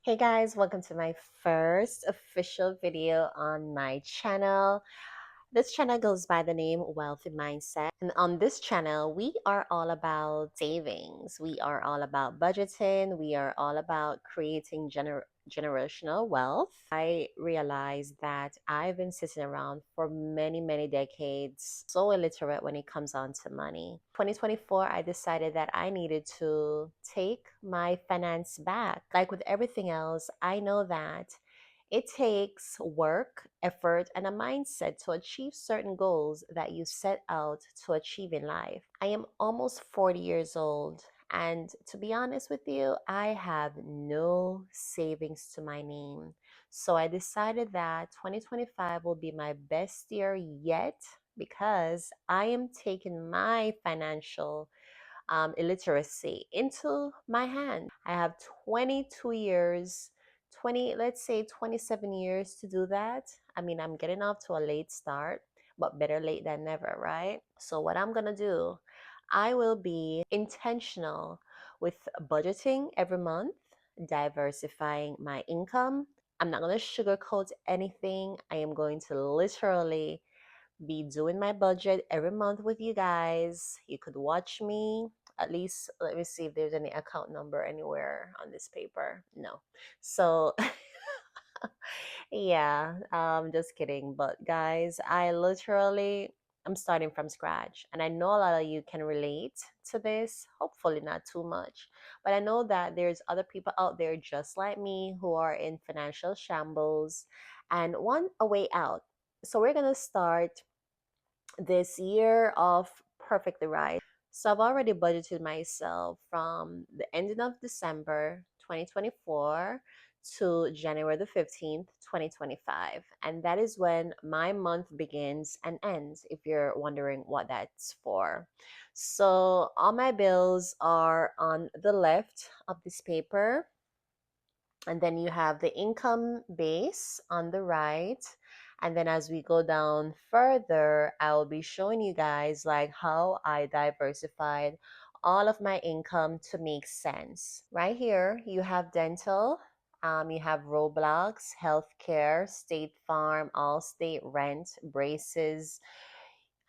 Hey guys, welcome to my first official video on my channel. This channel goes by the name Wealthy Mindset. And on this channel, we are all about savings. We are all about budgeting. We are all about creating generational wealth. I realized that I've been sitting around for many decades, so illiterate when it comes on to money. 2024, I decided that I needed to take my finance back. Like with everything else, I know that it takes work, effort, and a mindset to achieve certain goals that you set out to achieve in life. I am almost 40 years old, and to be honest with you, I have no savings to my name. So I decided that 2025 will be my best year yet because I am taking my financial illiteracy into my hand. I have 22 years, 20, let's say 27 years to do that. I mean, I'm getting off to a late start, but better late than never, right? So, what I'm gonna do, I will be intentional with budgeting every month, diversifying my income. I'm not gonna sugarcoat anything. I am going to literally be doing my budget every month with you guys. You could watch me. At least let me see if there's any account number anywhere on this paper. No. So yeah, just kidding. But guys, I'm starting from scratch. And I know a lot of you can relate to this. Hopefully not too much. But I know that there's other people out there just like me who are in financial shambles and want a way out. So we're gonna start this year of perfectly right. So I've already budgeted myself from the ending of December 2024 to January the 15th, 2025. And that is when my month begins and ends, if you're wondering what that's for. So all my bills are on the left of this paper. And then you have the income base on the right. And then as we go down further, I will be showing you guys like how I diversified all of my income to make sense. Right here, you have dental, you have Roblox, healthcare, State Farm, Allstate, rent, braces,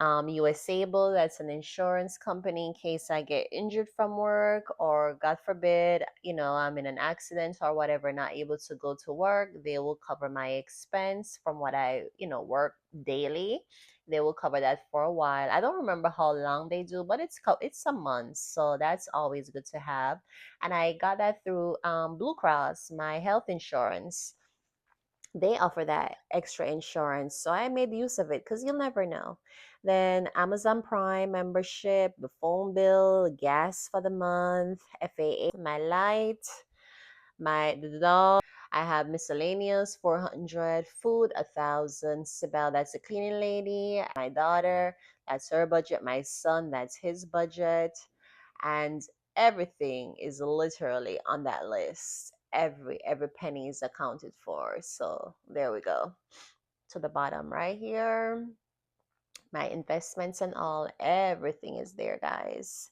US Able, that's an insurance company in case I get injured from work or God forbid, I'm in an accident or whatever, not able to go to work. They will cover my expense from what I, work daily. They will cover that for a while. I don't remember how long they do, but it's some months, so that's always good to have. And I got that through Blue Cross, my health insurance. They offer that extra insurance. So I made use of it because you'll never know. Then Amazon Prime membership, the phone bill, gas for the month, FAA, my light, my the dog. I have miscellaneous 400, food 1,000. Sibel, that's a cleaning lady. My daughter, that's her budget. My son, that's his budget. And everything is literally on that list. Every penny is accounted for. So there we go. To the bottom right here, my investments and all, everything is there, guys.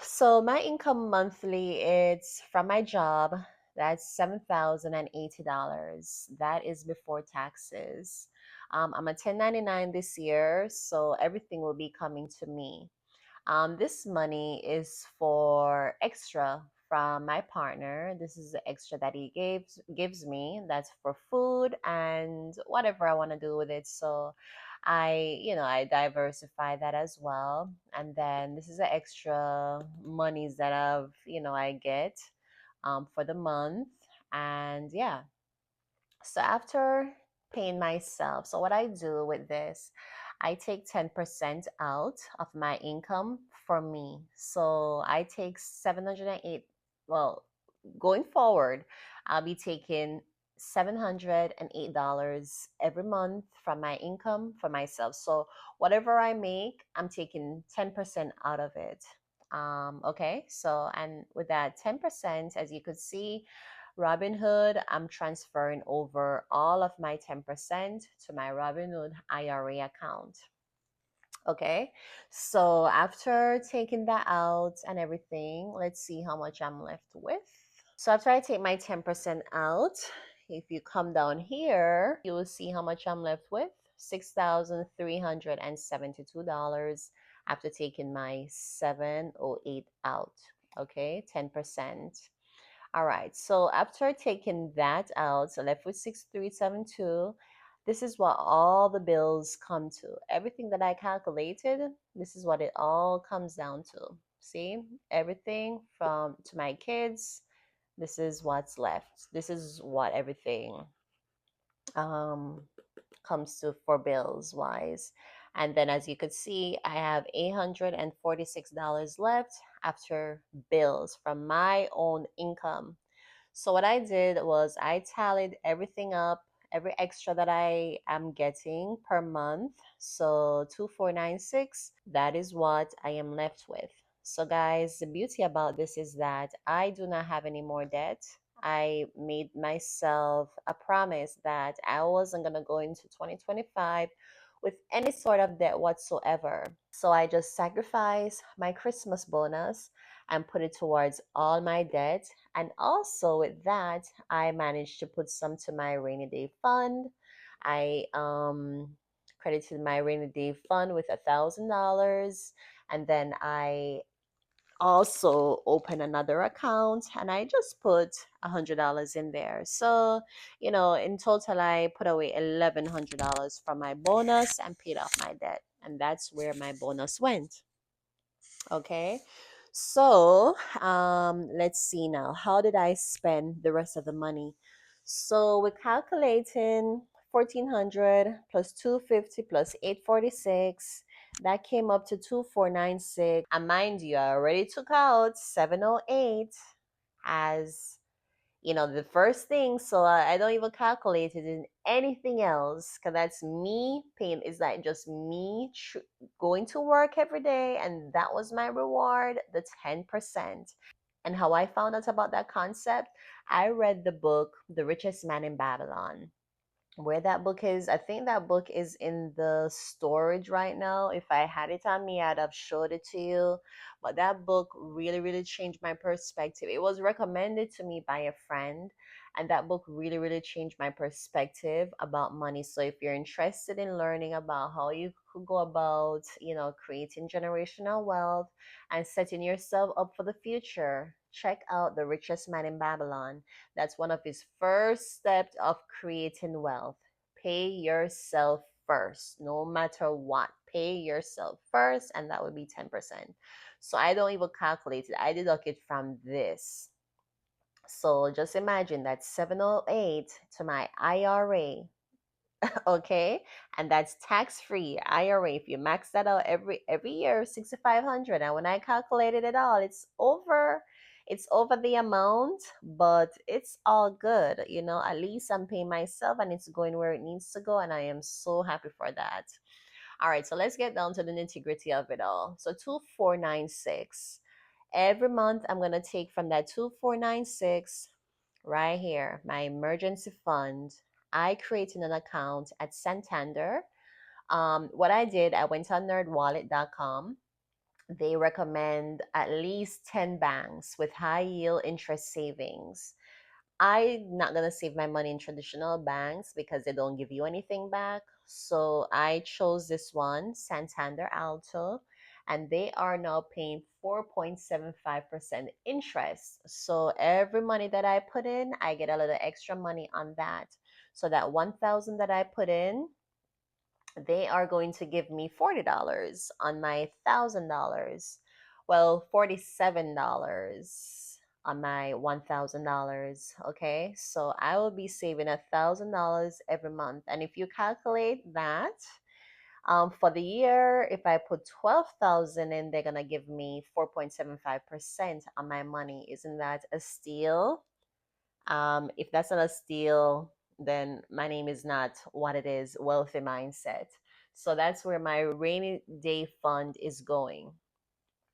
So my income monthly, it's from my job. That's $7,080. That is before taxes. I'm a 1099 this year, so everything will be coming to me. This money is for extra from my partner. This is the extra that he gives me. That's for food and whatever I want to do with it. So I diversify that as well. And then this is the extra monies that I get for the month. And yeah, so after paying myself, so what I do with this, I take 10% out of my income for me. So I take 708, well, going forward, I'll be taking $708 every month from my income for myself. So whatever I make, I'm taking 10% out of it. Okay, so and with that 10%, as you could see, Robinhood, I'm transferring over all of my 10% to my Robinhood IRA account. Okay, so after taking that out and everything, let's see how much I'm left with. So after I take my 10% out, if you come down here, you will see how much I'm left with. $6,372 after taking my 708 out. Okay, 10%. All right, so after taking that out, so left with 6372, this is what all the bills come to. Everything that I calculated, this is what it all comes down to. See, everything from to my kids, this is what's left. This is what everything um, comes to for bills wise. And then as you could see, I have $846 left after bills from my own income. So what I did was I tallied everything up, every extra that I am getting per month. So 2496, that is what I am left with. So guys, the beauty about this is that I do not have any more debt. I made myself a promise that I wasn't going to go into 2025 with any sort of debt whatsoever. So I just sacrificed my Christmas bonus and put it towards all my debt. And also with that, I managed to put some to my rainy day fund. I credited my rainy day fund with $1,000, and then I also open another account and I just put $100 in there. So, in total, I put away $1,100 from my bonus and paid off my debt. And that's where my bonus went. Okay. So, let's see now. How did I spend the rest of the money? So we're calculating 1,400 plus 250 plus 846. That came up to 2,496. And mind you, I already took out 708 as the first thing. So I don't even calculate it in anything else because that's me paying. Is that just me going to work every day? And that was my reward, the 10%. And how I found out about that concept, I read the book, The Richest Man in Babylon. Where that book is, I think that book is in the storage right now. If I had it on me, I'd have showed it to you. But that book really, really changed my perspective. It was recommended to me by a friend, and that book really, really changed my perspective about money. So if you're interested in learning about how you could go about, creating generational wealth and setting yourself up for the future, check out The Richest Man in Babylon. That's one of his first steps of creating wealth. Pay yourself first, no matter what. Pay yourself first, and that would be 10%. So I don't even calculate it, I deduct it from this. So just imagine that 708 to my IRA. Okay, and that's tax free IRA. If you max that out every year, 6,500. And when I calculated it all, it's over the amount, but it's all good. At least I'm paying myself and it's going where it needs to go, and I am so happy for that. All right, so let's get down to the nitty-gritty of it all. So 2496. Every month I'm gonna take from that 2496 right here, my emergency fund. I created an account at Santander. What I did, I went on nerdwallet.com. They recommend at least 10 banks with high yield interest savings. I'm not gonna save my money in traditional banks because they don't give you anything back. So I chose this one, Santander Alto, and they are now paying 4.75% interest. So every money that I put in, I get a little extra money on that. So that 1,000 that I put in, they are going to give me $40 on my $1,000. Well, $47 on my $1,000. Okay, so I will be saving $1,000 every month. And if you calculate that, for the year, if I put 12,000 in, they're gonna give me 4.75% on my money. Isn't that a steal? If that's not a steal, then my name is not what it is, wealthy mindset. So that's where my rainy day fund is going.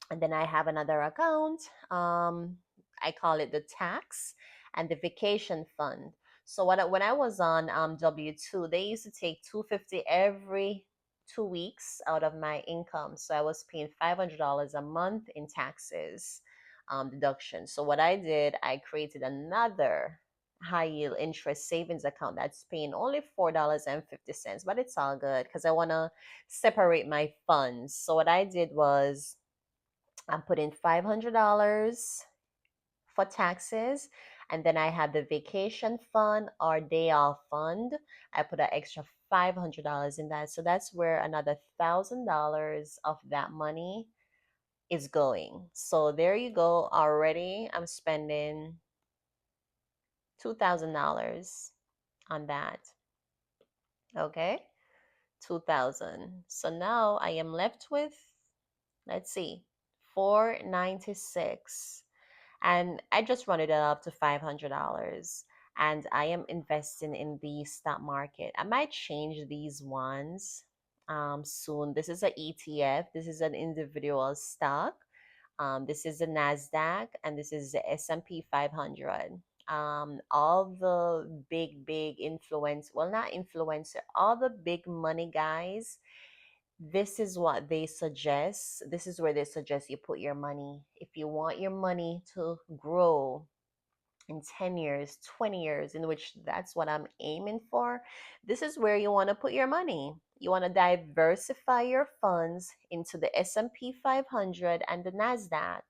And then I have another account. I call it the tax and the vacation fund. So when I was on W-2, they used to take 250 every 2 weeks out of my income. So I was paying $500 a month in taxes. deduction. So what I did, I created another high yield interest savings account that's paying only $4.50, but it's all good because I want to separate my funds. So what I did was I put in $500 for taxes, and then I have the vacation fund or day off fund. I put an extra $500 in that. So that's where another $1,000 of that money is going. So there you go. Already I'm spending $2,000 on that. Okay. 2000. So now I am left with, let's see, 496. And I just rounded it up to $500. And I am investing in the stock market. I might change these ones soon. This is an ETF. This is an individual stock. This is the Nasdaq, and this is the S&P 500. All the big influence, well, not influencer, all the big money guys, this is what they suggest. This is where they suggest you put your money. If you want your money to grow in 10 years, 20 years, in which that's what I'm aiming for, this is where you want to put your money. You want to diversify your funds into the S&P 500 and the Nasdaq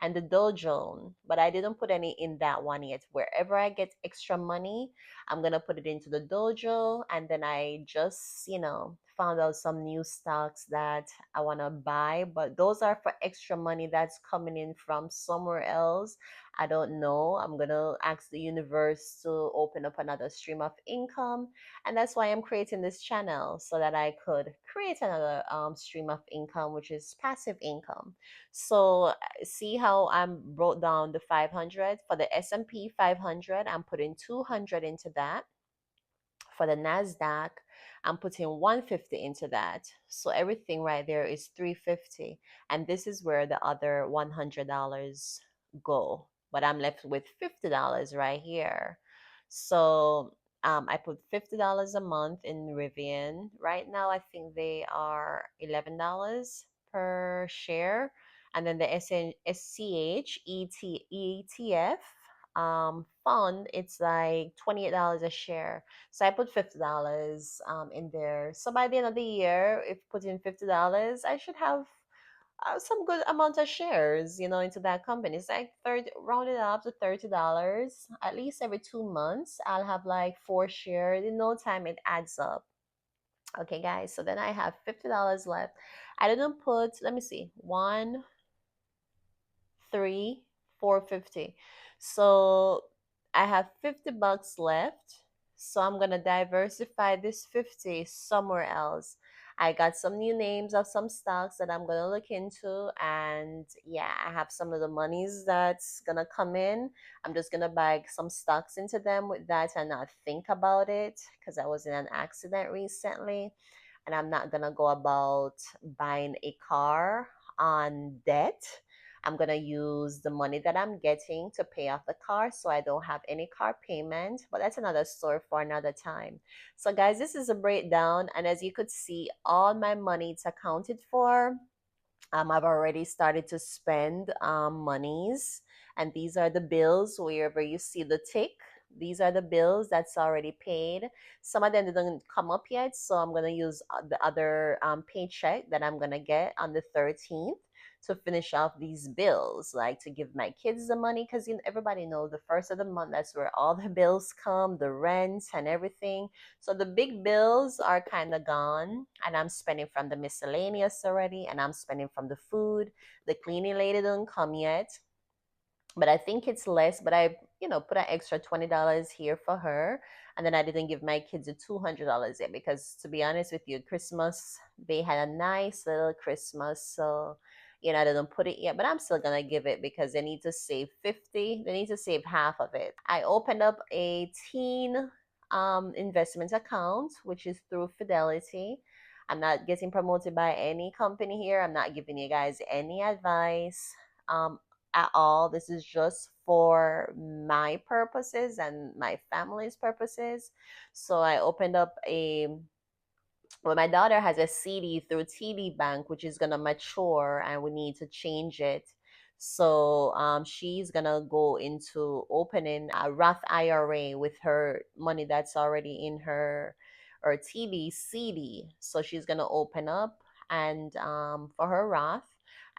and the Dow Jones, but I didn't put any in that one yet. Wherever I get extra money, I'm going to put it into the Dow Jones, and then I just, found out some new stocks that I want to buy, but those are for extra money that's coming in from somewhere else. I don't know. I'm going to ask the universe to open up another stream of income. And that's why I'm creating this channel so that I could create another stream of income, which is passive income. So see how I wrote down the 500 for the S&P 500. I'm putting 200 into that. For the Nasdaq, I'm putting 150 into that. So everything right there is 350. And this is where the other $100 go. But I'm left with $50 right here. So I put $50 a month in Rivian. Right now, I think they are $11 per share. And then the SCH ETF fund, it's like $28 a share. So I put $50 in there. So by the end of the year, if put in $50, I should have some good amount of shares, into that company. It's like 30, rounded up to $30. At least every 2 months, I'll have like 4 shares. In no time, it adds up. Okay, guys. So then I have $50 left. I didn't put. Let me see. One, three, 450. So I have $50 left. So I'm gonna diversify this 50 somewhere else. I got some new names of some stocks that I'm gonna look into, and yeah, I have some of the monies that's gonna come in. I'm just gonna buy some stocks into them with that and not think about it because I was in an accident recently, and I'm not gonna go about buying a car on debt. I'm going to use the money that I'm getting to pay off the car so I don't have any car payment. But that's another story for another time. So, guys, this is a breakdown. And as you could see, all my money it's accounted for. I've already started to spend monies, and these are the bills wherever you see the tick. These are the bills that's already paid. Some of them didn't come up yet, so I'm gonna use the other paycheck that I'm gonna get on the 13th to finish off these bills, like to give my kids the money, because everybody knows the first of the month that's where all the bills come, the rent and everything. So the big bills are kind of gone, and I'm spending from the miscellaneous already, and I'm spending from the food. The cleaning lady didn't come yet, but I think it's less. But I, put an extra $20 here for her, and then I didn't give my kids a $200 yet because, to be honest with you, Christmas they had a nice little Christmas, so. I didn't put it yet, but I'm still gonna give it because they need to save 50. They need to save half of it. I opened up a teen investment account, which is through Fidelity. I'm not getting promoted by any company here. I'm not giving you guys any advice at all. This is just for my purposes and my family's purposes. So I opened up well, my daughter has a CD through TD Bank, which is going to mature and we need to change it So she's gonna go into opening a Roth IRA with her money that's already in her TD CD. So she's gonna open up and for her Roth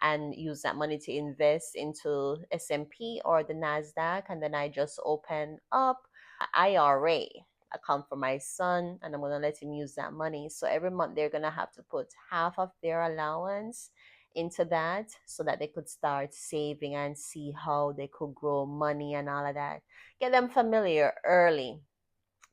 and use that money to invest into S&P or the Nasdaq, and then I just open up IRA account for my son, and I'm gonna let him use that money. So every month they're gonna have to put half of their allowance into that so that they could start saving and see how they could grow money and all of that. Get them familiar early.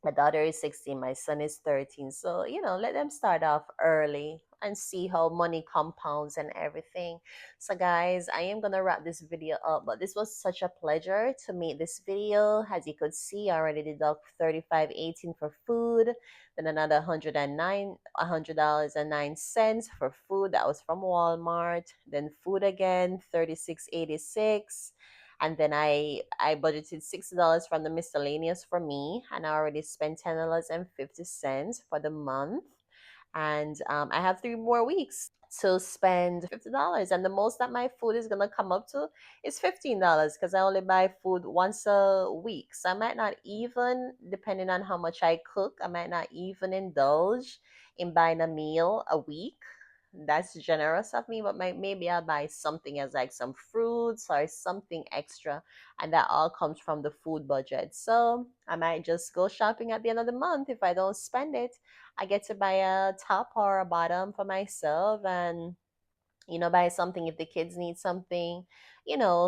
My daughter is 16, my son is 13. So, let them start off early and see how money compounds and everything. So, guys, I am going to wrap this video up, but this was such a pleasure to make this video. As you could see, I already deduct 35.18 for food, then another $100.09 for food that was from Walmart, then food again, 36.86, and then I budgeted $60 from the miscellaneous for me, and I already spent $10.50 for the month, and I have 3 more weeks to spend $50, and the most that my food is gonna come up to is $15 because I only buy food once a week, so I might not even, depending on how much I cook, I might not even indulge in buying a meal a week. That's generous of me, but maybe I'll buy something as like some fruits or something extra, and that all comes from the food budget. So I might just go shopping at the end of the month. If I don't spend it, I get to buy a top or a bottom for myself, and buy something if the kids need something,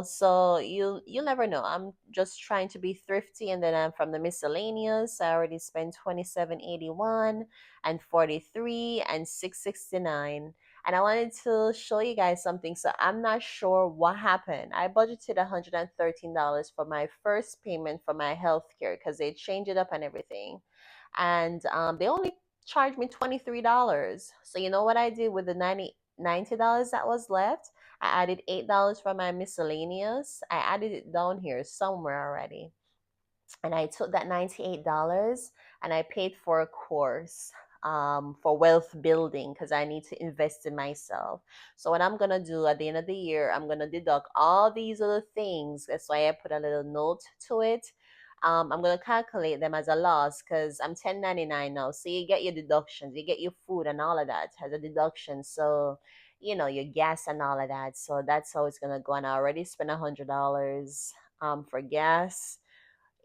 so you never know. I'm just trying to be thrifty, and then I'm from the miscellaneous. I already spent 27.81 and 43 and 669. And I wanted to show you guys something. So I'm not sure what happened. I budgeted $113 for my first payment for my health care because they changed it up and everything, and they only charged me $23. So you know what I did with the $90 that was left? I added $8 for my miscellaneous. I added it down here somewhere already. And I took that $98 and I paid for a course for wealth building because I need to invest in myself. So what I'm gonna do at the end of the year, I'm gonna deduct all these other things. That's why I put a little note to it. I'm gonna calculate them as a loss because I'm 1099 now. So you get your deductions, you get your food and all of that as a deduction. So your gas and all of that. So that's how it's gonna go. And I already spent $100 for gas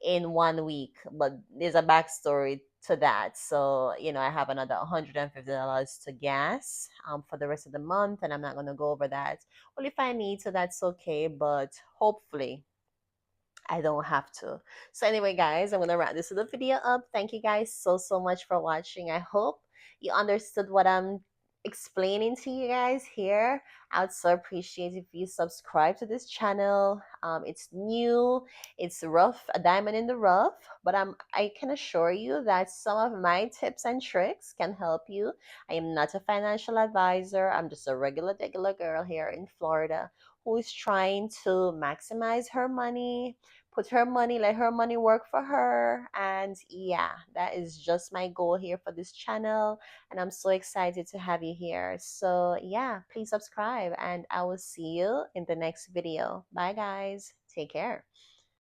in 1 week, but there's a backstory to that. So, I have another $150 to gas for the rest of the month, and I'm not going to go over that. Well, if I need to, that's okay, but hopefully I don't have to. So anyway, guys, I'm gonna wrap this little video up. Thank you guys so much for watching. I hope you understood what I'm explaining to you guys here. I would so appreciate if you subscribe to this channel. It's new, it's rough, a diamond in the rough, but I can assure you that some of my tips and tricks can help you. I am not a financial advisor. I'm just a regular girl here in Florida who is trying to maximize her money, put her money, let her money work for her. And yeah, that is just my goal here for this channel. And I'm so excited to have you here. So yeah, please subscribe, and I will see you in the next video. Bye, guys. Take care.